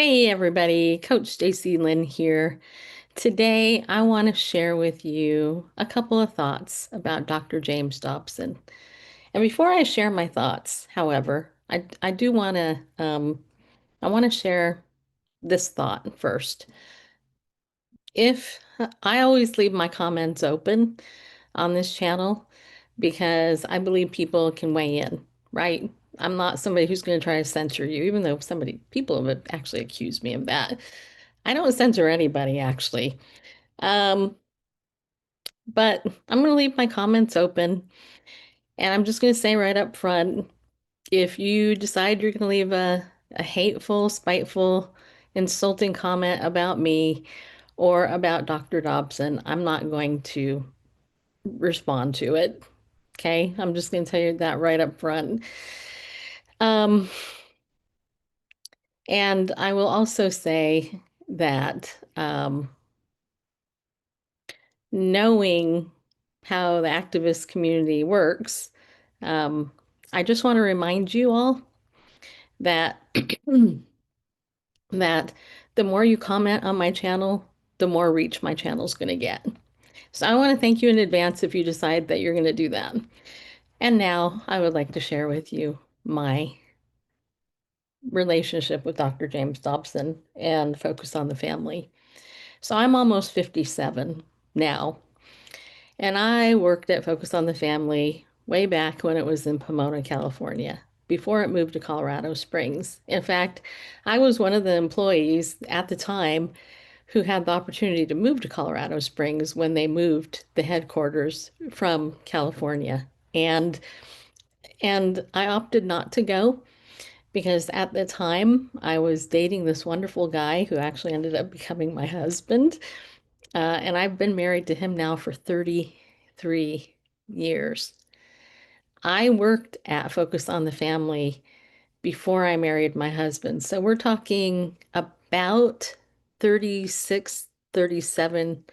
Hey everybody, Coach Stacy Lynn here. Today I want to share with you a couple of thoughts about Dr. James Dobson. And before I share my thoughts, however, I do want to I want to share this thought first. If I always leave my comments open on this channel because I believe people can weigh in, right? I'm not somebody who's going to try to censor you, even though people have actually accused me of that. I don't censor anybody, actually. Um, but I'm going to leave my comments open. And I'm just going to say right up front, if you decide you're going to leave a hateful, spiteful, insulting comment about me or about Dr. Dobson, I'm not going to respond to it. Okay, I'm just going to tell you that right up front. Um, and I will also say that knowing how the activist community works, um, I just want to remind you all that that the more you comment on my channel, the more reach my channel is going to get. So I want to thank you in advance if you decide that you're going to do that. And now I would like to share with you my relationship with Dr. James Dobson and focus on the family. So I'm almost 57 now, and I worked at Focus on the Family way back when it was in Pomona, California, before it moved to Colorado Springs. In fact, I was one of the employees at the time who had the opportunity to move to Colorado Springs when they moved the headquarters from California. And I opted not to go because at the time I was dating this wonderful guy who actually ended up becoming my husband. And I've been married to him now for 33 years. I worked at Focus on the Family before I married my husband. So we're talking about 36, 37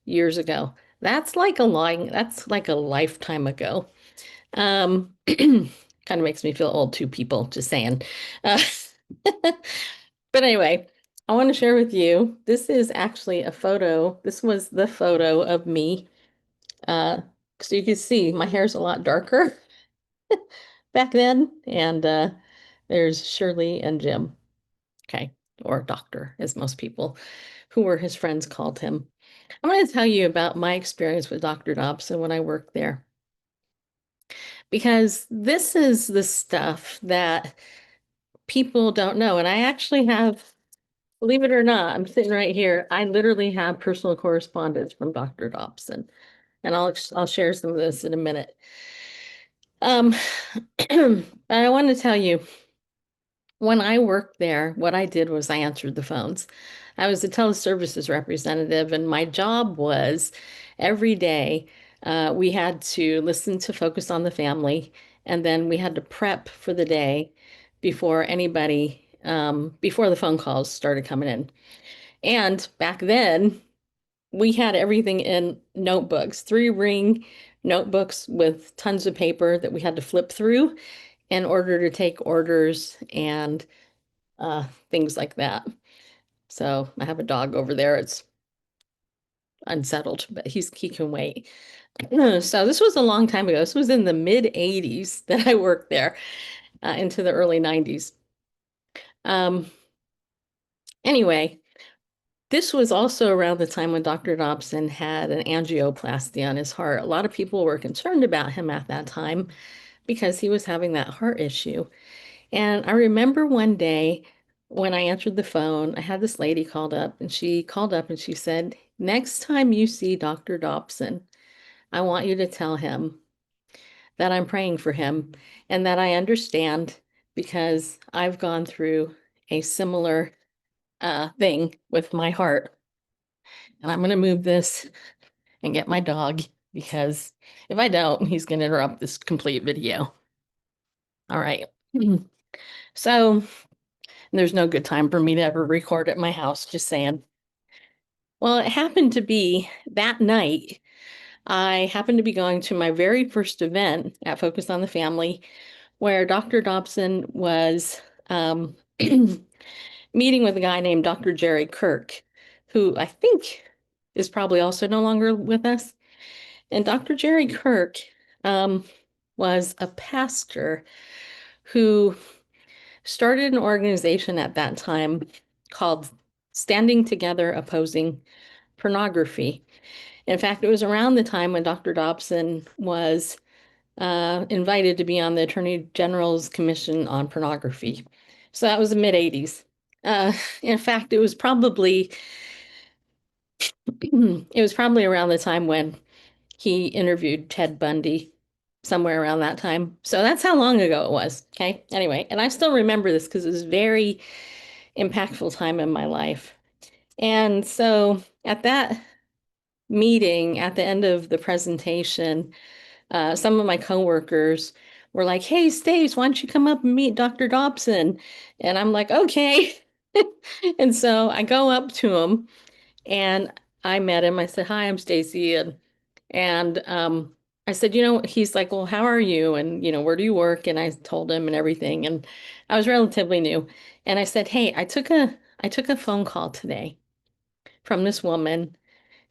years ago. That's like a lifetime ago. Kind of makes me feel old too, people, just saying. Uh, but anyway, I want to share with you. This is actually a photo. This was the photo of me. Uh, so you can see my hair's a lot darker back then. And there's Shirley and Jim. Okay. Or Doctor, as most people who were his friends called him. I'm going to tell you about my experience with Dr. Dobson when I worked there, because this is the stuff that people don't know. And I actually have, believe it or not, I'm sitting right here. I literally have personal correspondence from Dr. Dobson, and I'll share some of this in a minute. Um, I want to tell you, when I worked there, what I did was I answered the phones. I was a teleservices representative, and my job was every day we had to listen to Focus on the Family, and then we had to prep for the day before before the phone calls started coming in. And back then, we had everything in notebooks, 3-ring notebooks with tons of paper that we had to flip through in order to take orders and things like that. So I have a dog over there. It's unsettled, but he can wait. So this was a long time ago. This was in the mid 80s that I worked there into the early 90s. Um, anyway, this was also around the time when Dr. Dobson had an angioplasty on his heart. A lot of people were concerned about him at that time because he was having that heart issue. And I remember one day when I answered the phone, I had this lady called up, and she called up and she said, "Next time you see Dr. Dobson, I want you to tell him that I'm praying for him and that I understand because I've gone through a similar thing with my heart. And I'm going to move this and get my dog because if I don't, he's going to interrupt this complete video." All right. So there's no good time for me to ever record at my house, just saying. Well, it happened to be that night, I happened to be going to my very first event at Focus on the Family, where Dr. Dobson was meeting with a guy named Dr. Jerry Kirk, who I think is probably also no longer with us. And Dr. Jerry Kirk um, was a pastor who started an organization at that time called Standing Together Opposing Pornography. In fact, it was around the time when Dr. Dobson was invited to be on the Attorney General's Commission on Pornography. So that was the mid 80s. In fact, it was probably around the time when he interviewed Ted Bundy, somewhere around that time. So that's how long ago it was. Okay. Anyway, and I still remember this because it was a very impactful time in my life. And so at that meeting, at the end of the presentation, some of my coworkers were like, "Hey, Stace, why don't you come up and meet Dr. Dobson?" And I'm like, "Okay." And so I go up to him and I met him. I said, "Hi, I'm Stacy." And I said, he's like, "Well, how are you? And, where do you work?" And I told him and everything. And I was relatively new. And I said, "Hey, I took a phone call today from this woman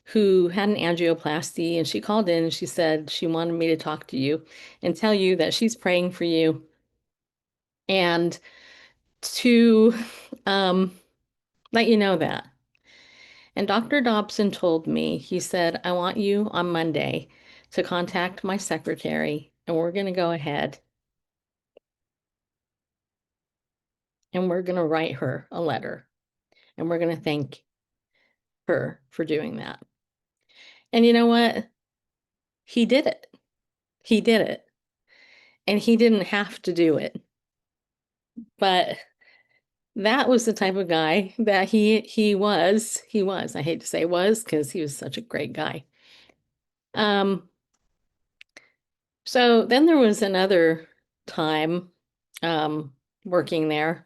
who had an angioplasty, and she called in and she said she wanted me to talk to you and tell you that she's praying for you and to let you know that." And Dr. Dobson told me, he said, "I want you on Monday to contact my secretary, and we're going to go ahead and we're going to write her a letter, and we're going to thank her for doing that." And you know what? He did it. He did it. And he didn't have to do it. But that was the type of guy that he was. I hate to say was because he was such a great guy. Um, so then there was another time working there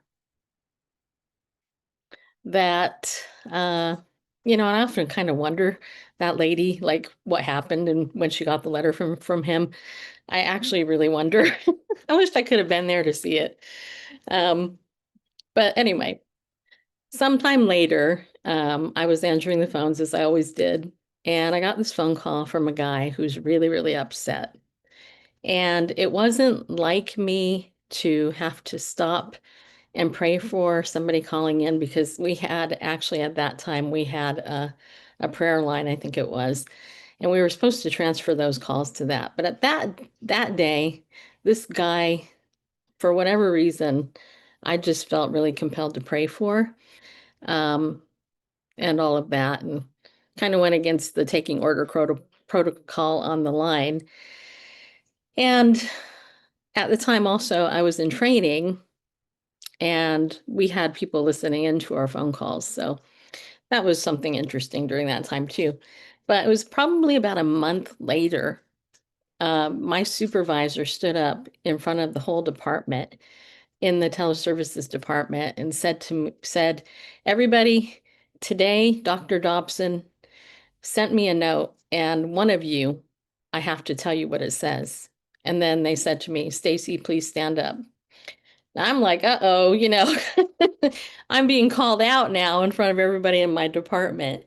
that and I often kind of wonder that lady, like what happened and when she got the letter from him. I actually really wonder. I wish I could have been there to see it. Um, but anyway, sometime later, I was answering the phones as I always did, and I got this phone call from a guy who's really, really upset. And it wasn't like me to have to stop and pray for somebody calling in because we had actually at that time we had a prayer line, I think it was, and we were supposed to transfer those calls to that. But at that day, this guy, for whatever reason, I just felt really compelled to pray for, um, and all of that, and kind of went against the taking order protocol on the line. And at the time, also, I was in training, and we had people listening into our phone calls. So that was something interesting during that time, too. But it was probably about a month later, my supervisor stood up in front of the whole department in the teleservices department and said, "Everybody, today, Dr. Dobson sent me a note, and one of you, I have to tell you what it says." And then they said to me, "Stacy, please stand up." I'm like, uh-oh, I'm being called out now in front of everybody in my department.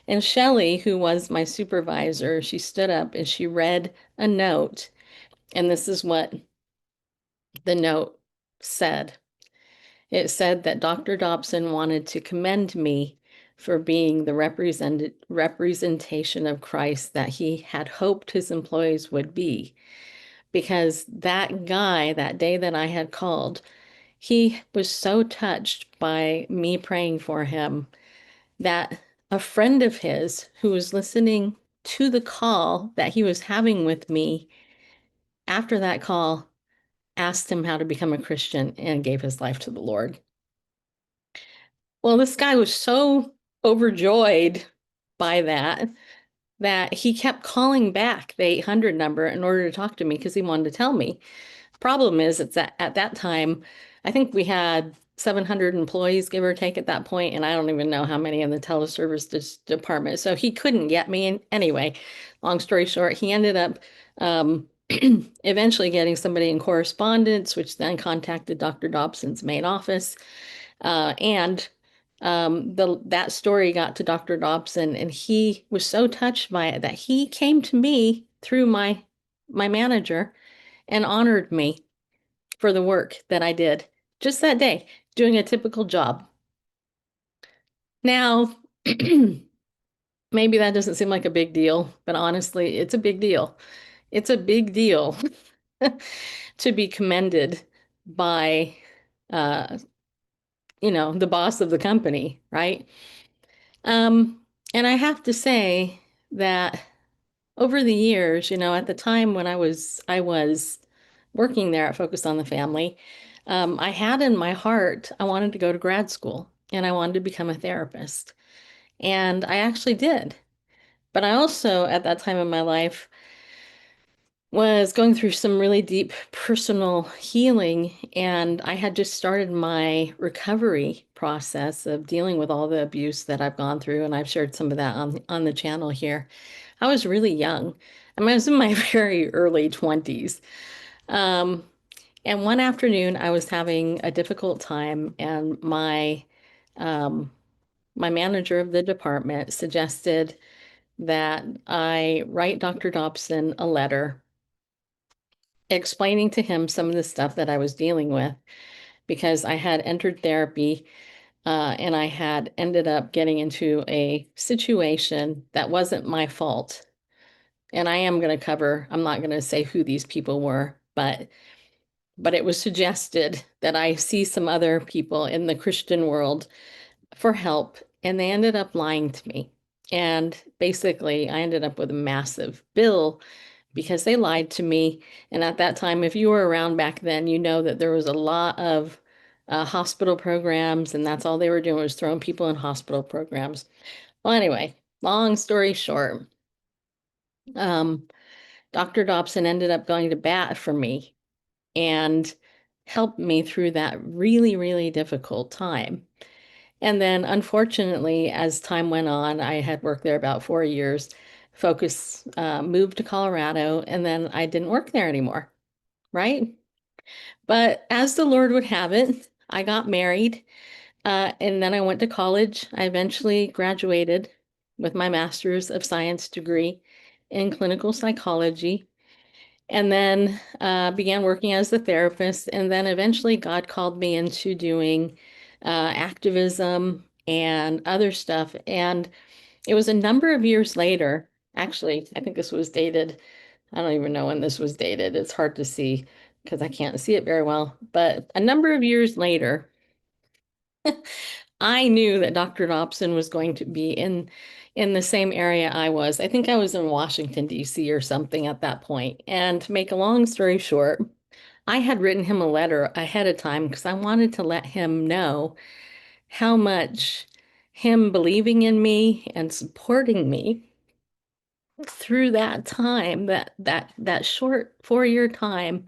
And Shelley, who was my supervisor, she stood up and she read a note. And this is what the note said. It said that Dr. Dobson wanted to commend me for being the representation of Christ that he had hoped his employees would be. Because that guy, that day that I had called, he was so touched by me praying for him that a friend of his who was listening to the call that he was having with me after that call asked him how to become a Christian and gave his life to the Lord. Well, this guy was so overjoyed by that he kept calling back the 800 number in order to talk to me because he wanted to tell me. Problem is, it's at that time, I think we had 700 employees, give or take, at that point, and I don't even know how many in the teleservice department. So he couldn't get me. And anyway, long story short, he ended up eventually getting somebody in correspondence, which then contacted Dr. Dobson's main office. And that story got to Dr. Dobson, and he was so touched by it that he came to me through my manager and honored me for the work that I did just that day, doing a typical job. Now, maybe that doesn't seem like a big deal, but honestly, it's a big deal. It's a big deal to be commended by, uh, the boss of the company, right? Um, and I have to say that over the years, at the time when I was working there at Focus on the Family, I had in my heart I wanted to go to grad school and I wanted to become a therapist. And I actually did. But I also, at that time in my life, was going through some really deep personal healing, and I had just started my recovery process of dealing with all the abuse that I've gone through, and I've shared some of that on the channel here. I was really young. I mean, I was in my very early 20s. Um, and one afternoon, I was having a difficult time, and um, my manager of the department suggested that I write Dr. Dobson a letter explaining to him some of the stuff that I was dealing with because I had entered therapy, and I had ended up getting into a situation that wasn't my fault. And I am going to cover, I'm not going to say who these people were, but it was suggested that I see some other people in the Christian world for help, and they ended up lying to me. And basically, I ended up with a massive bill because they lied to me. And at that time, if you were around back then, you know that there was a lot of hospital programs, and that's all they were doing was throwing people in hospital programs. Well, anyway, long story short, um, Dr. Dobson ended up going to bat for me and helped me through that really, really difficult time. And then, unfortunately, as time went on, I had worked there about 4 years. Focus moved to Colorado, and then I didn't work there anymore, right? But as the Lord would have it, I got married, and then I went to college. I eventually graduated with my Master's of Science degree in clinical psychology, and then began working as a therapist. And then eventually, God called me into doing activism and other stuff. And it was a number of years later. Actually, I think this was dated. I don't even know when this was dated. It's hard to see because I can't see it very well. But a number of years later, I knew that Dr. Dobson was going to be in the same area I was. I think I was in Washington, D.C. or something at that point. And to make a long story short, I had written him a letter ahead of time because I wanted to let him know how much him believing in me and supporting me through that time, that short 4 year time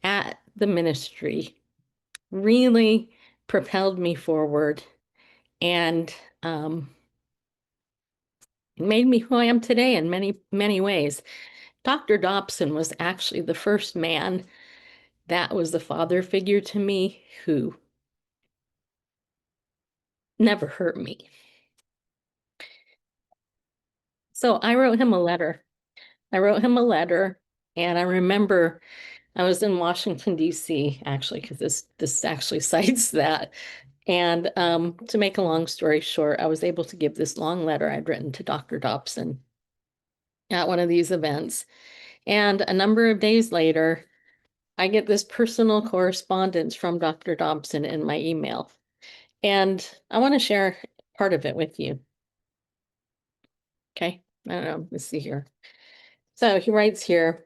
at the ministry really propelled me forward and made me who I am today in many, many ways. Dr. Dobson was actually the first man that was the father figure to me who never hurt me. So I wrote him a letter. I wrote him a letter, and I remember I was in Washington, D.C., actually, because this actually cites that. And to make a long story short, I was able to give this long letter I'd written to Dr. Dobson at one of these events. And a number of days later, I get this personal correspondence from Dr. Dobson in my email. And I want to share part of it with you. Okay. I don't know. Let's see here. So he writes here,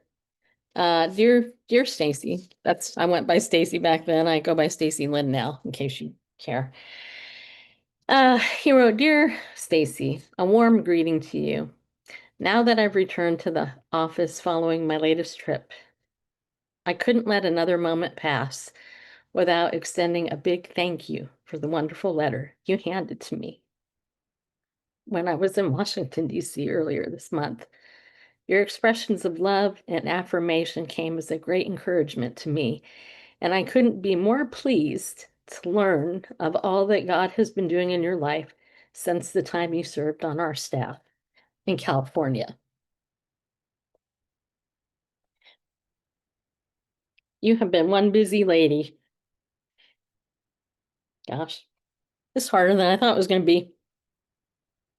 dear Stacy, I went by Stacy back then. I go by Stacy Lynn now, in case you care. He wrote, Dear Stacy, a warm greeting to you. Now that I've returned to the office following my latest trip, I couldn't let another moment pass without extending a big thank you for the wonderful letter you handed to me when I was in Washington, D.C. earlier this month. Your expressions of love and affirmation came as a great encouragement to me, and I couldn't be more pleased to learn of all that God has been doing in your life since the time you served on our staff in California. You have been one busy lady. Gosh, it's harder than I thought it was going to be.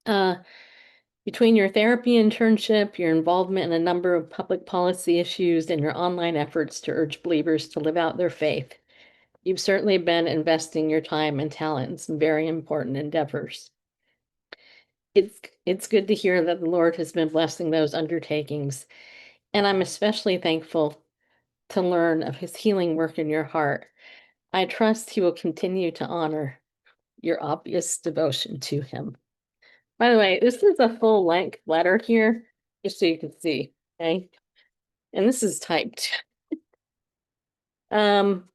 Uh, Between your therapy internship, your involvement in a number of public policy issues, and your online efforts to urge believers to live out their faith, you've certainly been investing your time and talent in some very important endeavors. It's good to hear that the Lord has been blessing those undertakings, and I'm especially thankful to learn of his healing work in your heart. I trust he will continue to honor your obvious devotion to him. By the way, this is a full length letter here, just so you can see, okay? And this is typed. Um,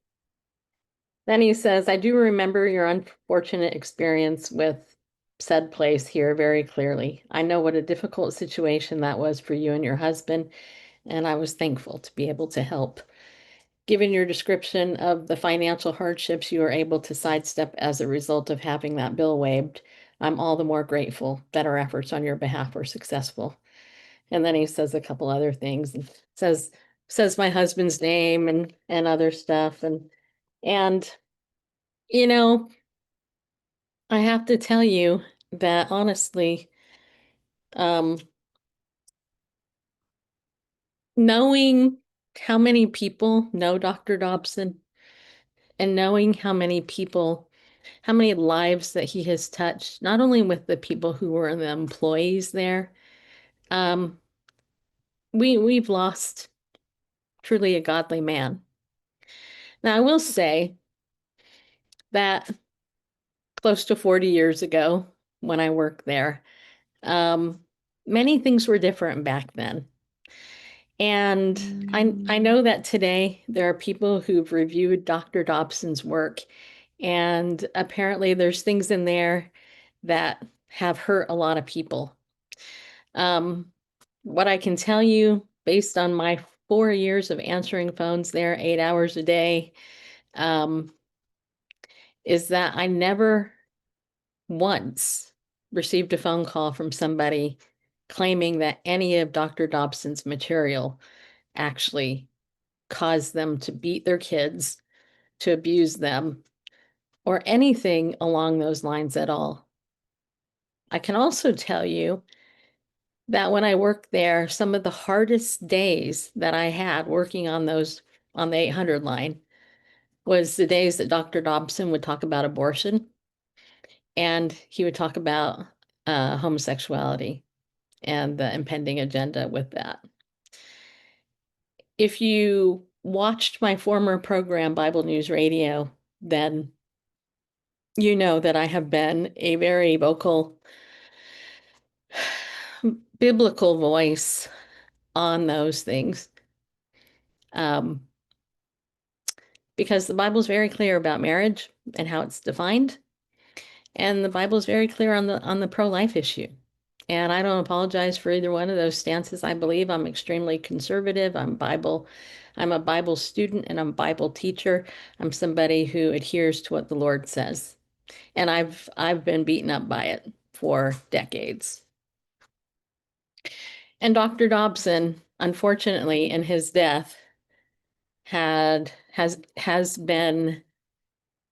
then he says, I do remember your unfortunate experience with said place here very clearly. I know what a difficult situation that was for you and your husband, and I was thankful to be able to help. Given your description of the financial hardships you were able to sidestep as a result of having that bill waived, I'm all the more grateful that our efforts on your behalf were successful. And then he says a couple other things and says my husband's name and other stuff and you know, I have to tell you that honestly, um, knowing how many people know Dr. Dobson and knowing how many people, how many lives that he has touched, not only with the people who were the employees there, um, we've lost truly a godly man. Now, I will say that close to 40 years ago, when I worked there, um, many things were different back then. And I know that today there are people who've reviewed Dr. Dobson's work, and apparently there's things in there that have hurt a lot of people. What I can tell you, based on my 4 years of answering phones there 8 hours a day, um, is that I never once received a phone call from somebody claiming that any of Dr. Dobson's material actually caused them to beat their kids, to abuse them, or anything along those lines at all. I can also tell you that when I worked there, some of the hardest days that I had working on those on the 800 line was the days that Dr. Dobson would talk about abortion and he would talk about homosexuality and the impending agenda with that. If you watched my former program, Bible News Radio, then you know that I have been a very vocal biblical voice on those things. Um, because the Bible is very clear about marriage and how it's defined. And the Bible is very clear on the pro-life issue. And I don't apologize for either one of those stances. I believe I'm extremely conservative. I'm a Bible student and I'm a Bible teacher. I'm somebody who adheres to what the Lord says. And I've been beaten up by it for decades. And Dr. Dobson, unfortunately, in his death, has been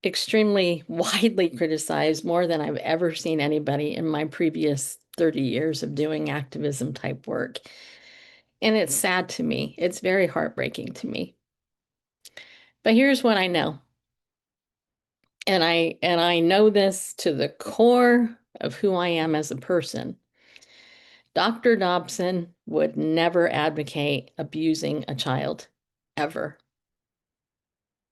extremely widely criticized, more than I've ever seen anybody in my previous 30 years of doing activism type work. And it's sad to me. It's very heartbreaking to me. But here's what I know. And I know this to the core of who I am as a person. Dr. Dobson would never advocate abusing a child, ever.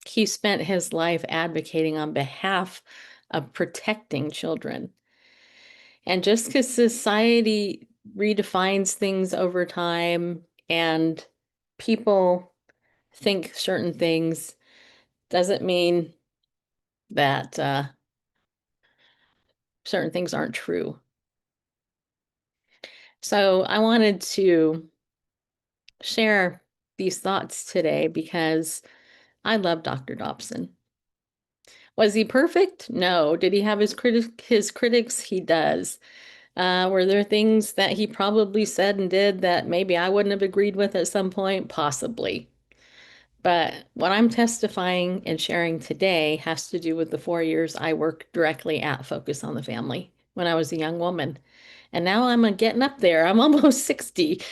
He spent his life advocating on behalf of protecting children. And just because society redefines things over time and people think certain things doesn't mean that certain things aren't true. So I wanted to share these thoughts today because I love Dr. Dobson. Was he perfect? No. Did he have his critics? He does. Were there things that he probably said and did that maybe I wouldn't have agreed with at some point? Possibly. But what I'm testifying and sharing today has to do with the 4 years I worked directly at Focus on the Family when I was a young woman. And now I'm getting up there. I'm almost 60.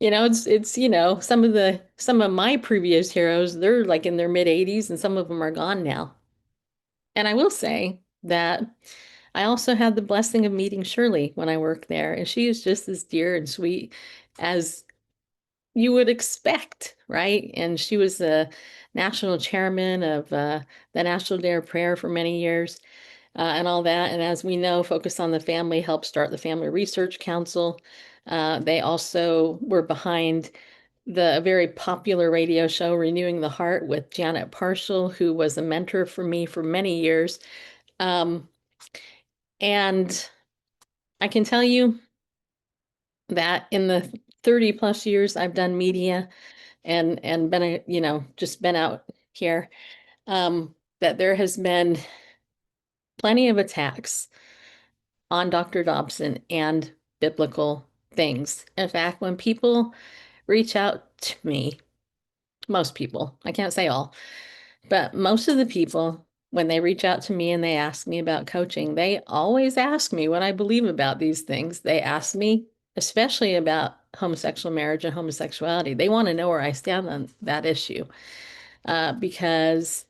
Some of my previous heroes, they're like in their mid 80s and some of them are gone now. And I will say that I also had the blessing of meeting Shirley when I worked there, and she is just as dear and sweet as you would expect, right? And she was the national chairman of the National Day of Prayer for many years, and all that. And as we know, Focus on the Family helped start the Family Research Council. They also were behind the very popular radio show Renewing the Heart with Janet Parshall, who was a mentor for me for many years. Um, and I can tell you that in the 30 plus years I've done media and been just been out here, that there has been plenty of attacks on Dr. Dobson and biblical things. In fact, when people reach out to me, most people, I can't say all, but most of the people, when they reach out to me and they ask me about coaching, they always ask me what I believe about these things. They ask me, especially about homosexual marriage and homosexuality. They want to know where I stand on that issue, because,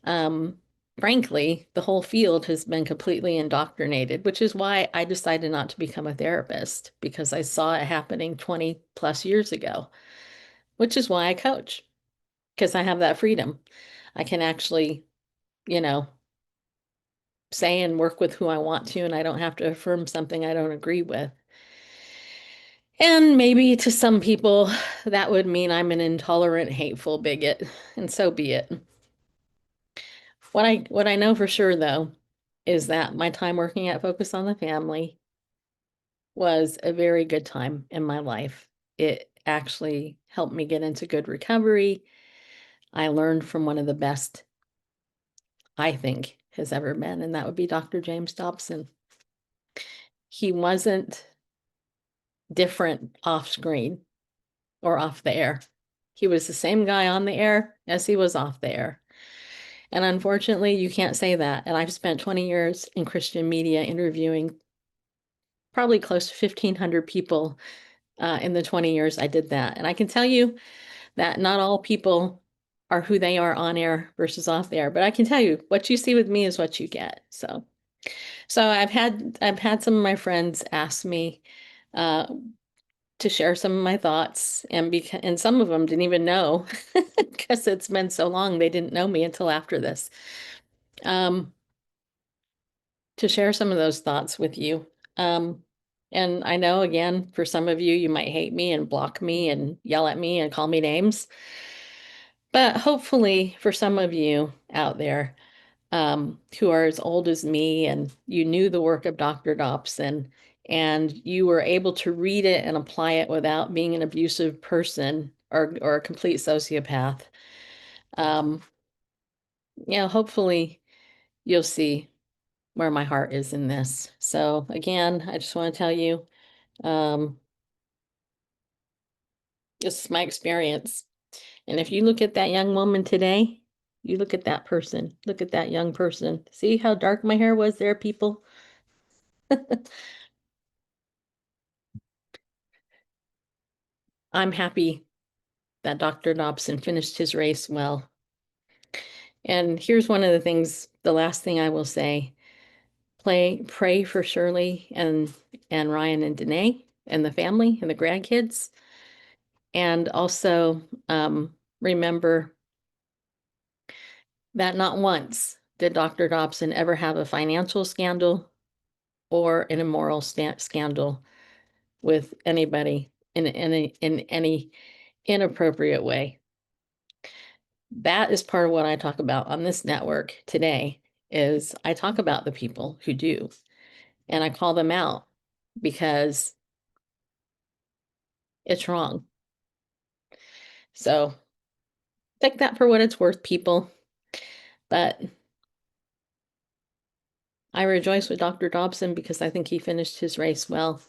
um, frankly, the whole field has been completely indoctrinated, which is why I decided not to become a therapist, because I saw it happening 20 plus years ago, which is why I coach, because I have that freedom. I can actually, you know, say and work with who I want to, and I don't have to affirm something I don't agree with. And maybe to some people, that would mean I'm an intolerant, hateful bigot, and so be it. What I know for sure, though, is that my time working at Focus on the Family was a very good time in my life. It actually helped me get into good recovery. I learned from one of the best, I think, has ever been, and that would be Dr. James Dobson. He wasn't different off screen or off the air. He was the same guy on the air as he was off the air. And unfortunately, you can't say that. And I've spent 20 years in Christian media interviewing probably close to 1,500 people in the 20 years I did that. And I can tell you that not all people are who they are on air versus off the air. But I can tell you what you see with me is what you get. So I've had some of my friends ask me uh, to share some of my thoughts, and some of them didn't even know because it's been so long they didn't know me until after this. Um, to share some of those thoughts with you. Um, and I know, again, for some of you, you might hate me and block me and yell at me and call me names. But hopefully, for some of you out there, who are as old as me and you knew the work of Dr. Dobson and you were able to read it and apply it without being an abusive person or a complete sociopath, um, hopefully you'll see where my heart is in this. So again, I just want to tell you, um, this is my experience. And if you look at that young woman today, you look at that person, look at that young person. See how dark my hair was there, people? I'm happy that Dr. Dobson finished his race well. And here's one of the things, the last thing I will say. Pray for Shirley and Ryan and Danae and the family and the grandkids. And also, remember that not once did Dr. Dobson ever have a financial scandal or an immoral scandal with anybody in any inappropriate way. That is part of what I talk about on this network today. Is I talk about the people who do, and I call them out because it's wrong. So take that for what it's worth, people. But I rejoice with Dr. Dobson because I think he finished his race well.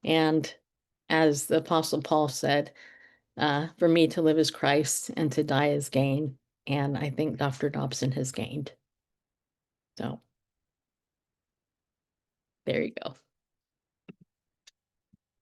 And as the Apostle Paul said, for me to live is Christ and to die is gain. And I think Dr. Dobson has gained. So there you go.